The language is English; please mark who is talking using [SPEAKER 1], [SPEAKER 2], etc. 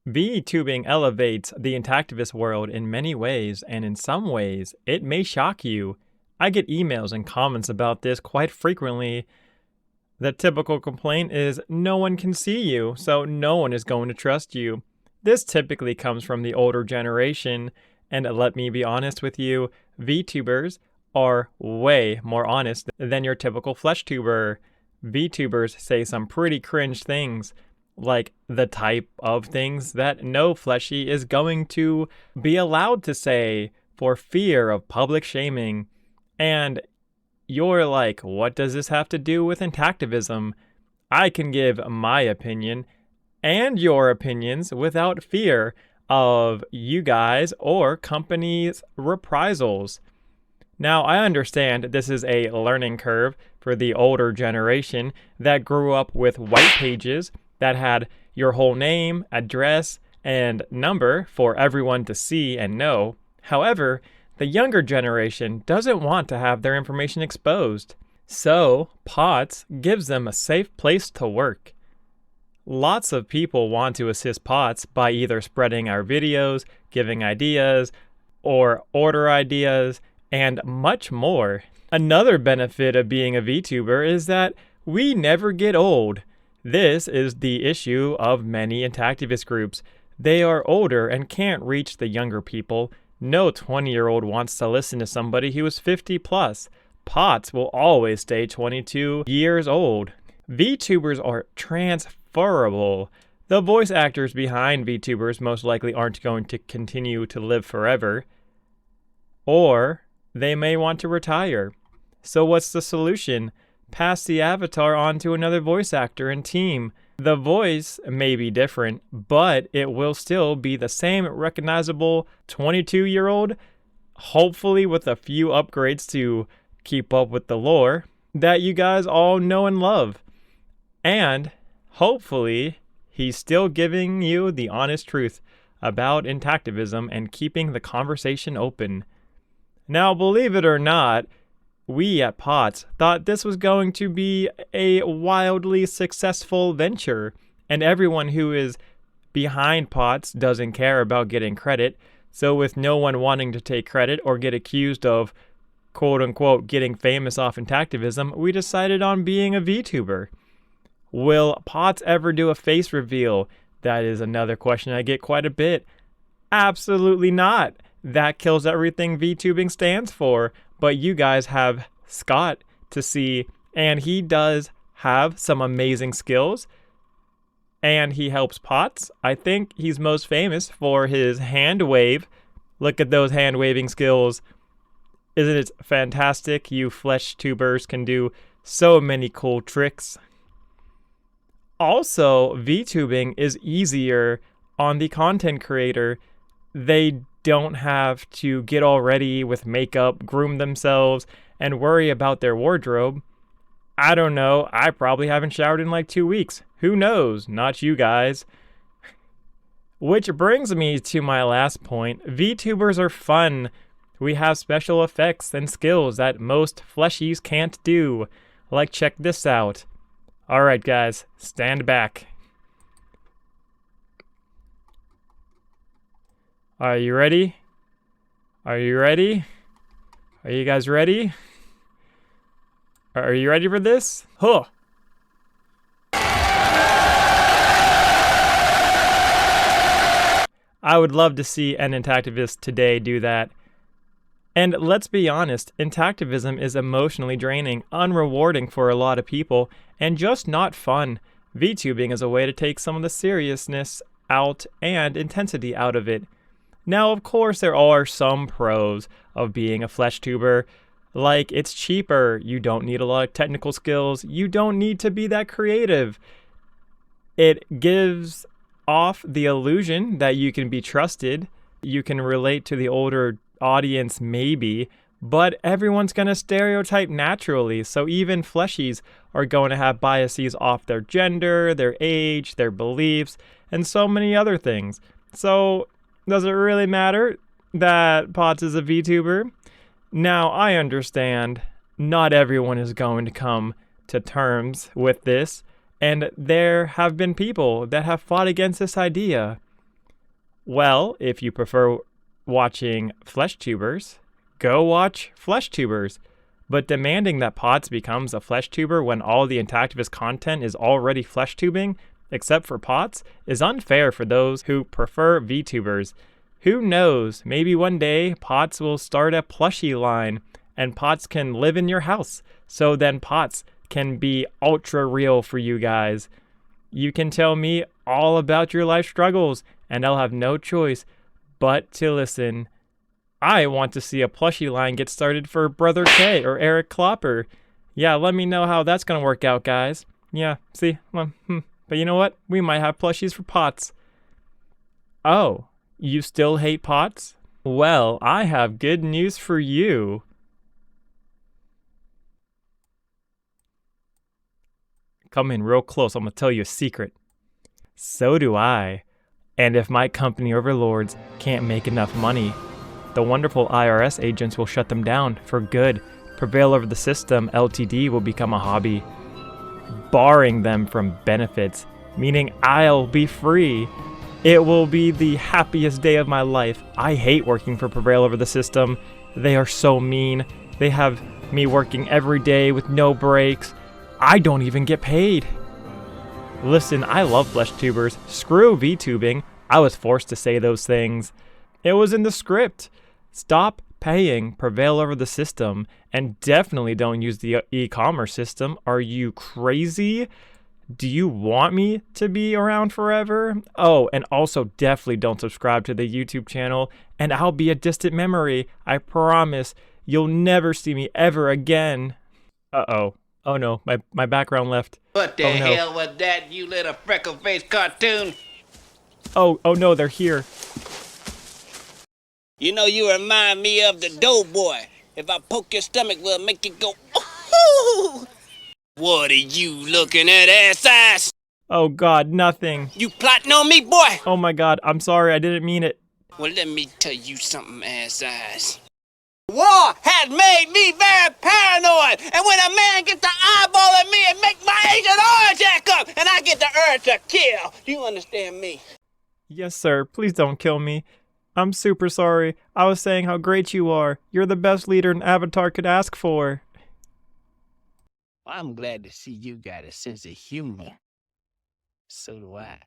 [SPEAKER 1] VTubing elevates the intactivist world in many ways, and in some ways, it may shock you. I get emails and comments about this quite frequently. The typical complaint is no one can see you, so no one is going to trust you. This typically comes from the older generation, and let me be honest with you, VTubers are way more honest than your typical FleshTuber. VTubers say some pretty cringe things, like the type of things that no fleshy is going to be allowed to say for fear of public shaming. And you're like, what does this have to do with intactivism? I can give my opinion and your opinions without fear of you guys or companies' reprisals. Now, I understand this is a learning curve for the older generation that grew up with white pages that had your whole name, address, and number for everyone to see and know. However, the younger generation doesn't want to have their information exposed. So, POTS gives them a safe place to work. Lots of people want to assist POTS by either spreading our videos, giving ideas, or order ideas, and much more. Another benefit of being a VTuber is that we never get old. This is the issue of many intactivist groups. They are older and can't reach the younger people. No 20-year-old wants to listen to somebody who is 50 plus. POTS will always stay 22 years old. VTubers are transferable. The voice actors behind VTubers most likely aren't going to continue to live forever, or they may want to retire. So what's the solution? Pass the avatar on to another voice actor and team. The voice may be different, but it will still be the same recognizable 22-year-old, hopefully with a few upgrades to keep up with the lore that you guys all know and love. And hopefully, he's still giving you the honest truth about intactivism and keeping the conversation open. Now, believe it or not, we at POTS thought this was going to be a wildly successful venture, and everyone who is behind POTS doesn't care about getting credit. So with no one wanting to take credit or get accused of quote-unquote getting famous off intactivism, we decided on being a VTuber. Will POTS ever do a face reveal? That is another question I get quite a bit. Absolutely not. That kills everything VTubing stands for. But you guys have Scott to see, and he does have some amazing skills, and he helps POTS. I think he's most famous for his hand wave. Look at those hand waving skills. Isn't it fantastic? You FleshTubers can do so many cool tricks. Also, VTubing is easier on the content creator. They don't have to get all ready with makeup, groom themselves, and worry about their wardrobe. I don't know. I probably haven't showered in like 2 weeks. Who knows? Not you guys. Which brings me to my last point. VTubers are fun. We have special effects and skills that most fleshies can't do. Like, check this out. Alright guys, stand back. Are you ready? Are you ready? Are you guys ready? Are you ready for this? Huh. I would love to see an intactivist today do that. And let's be honest, intactivism is emotionally draining, unrewarding for a lot of people, and just not fun. VTubing is a way to take some of the seriousness out and intensity out of it. Now, of course, there are some pros of being a FleshTuber. Like, it's cheaper, you don't need a lot of technical skills, you don't need to be that creative. It gives off the illusion that you can be trusted, you can relate to the older audience maybe, but everyone's going to stereotype naturally, so even fleshies are going to have biases off their gender, their age, their beliefs, and so many other things. So, does it really matter that POTS is a VTuber? Now, I understand not everyone is going to come to terms with this, and there have been people that have fought against this idea. Well, if you prefer watching flesh tubers, go watch flesh tubers. But demanding that Pots becomes a flesh tuber when all the Intactivist content is already flesh tubing, except for Pots, is unfair for those who prefer VTubers. Who knows, maybe one day Pots will start a plushie line and Pots can live in your house. So then Pots can be ultra real for you guys. You can tell me all about your life struggles and I'll have no choice but to listen. I want to see a plushie line get started for Brother K or Eric Klopper. Yeah, let me know how that's going to work out, guys. Yeah, see? But you know what? We might have plushies for Pots. Oh, you still hate Pots? Well, I have good news for you. Come in real close, I'm going to tell you a secret. So do I. And if my company overlords can't make enough money, the wonderful IRS agents will shut them down for good. Prevail over the system, LTD, will become a hobby, barring them from benefits, meaning I'll be free. It will be the happiest day of my life. I hate working for Prevail over the system. They are so mean. They have me working every day with no breaks. I don't even get paid. Listen, I love flesh tubers. Screw VTubing. I was forced to say those things. It was in the script. Stop paying Prevail over the system, and definitely don't use the e-commerce system. Are you crazy? Do you want me to be around forever? Oh, and also definitely don't subscribe to the YouTube channel, and I'll be a distant memory. I promise. You'll never see me ever again. Uh-oh. Oh no, my background left.
[SPEAKER 2] What the hell was that, you little freckle-faced cartoon?
[SPEAKER 1] Oh no, they're here.
[SPEAKER 2] You know, you remind me of the Doughboy. If I poke your stomach, will make you go, ooh! What are you looking at, ass?
[SPEAKER 1] Oh God, nothing.
[SPEAKER 2] You plotting on me, boy?
[SPEAKER 1] Oh my God, I'm sorry, I didn't mean it.
[SPEAKER 2] Well, let me tell you something, ass. War has made me very paranoid, and when a man gets the eyeball at me, it makes my Agent Orange act up, and I get the urge to kill. Do you understand me?
[SPEAKER 1] Yes, sir. Please don't kill me. I'm super sorry. I was saying how great you are. You're the best leader an Avatar could ask for.
[SPEAKER 2] Well, I'm glad to see you got a sense of humor. So do I.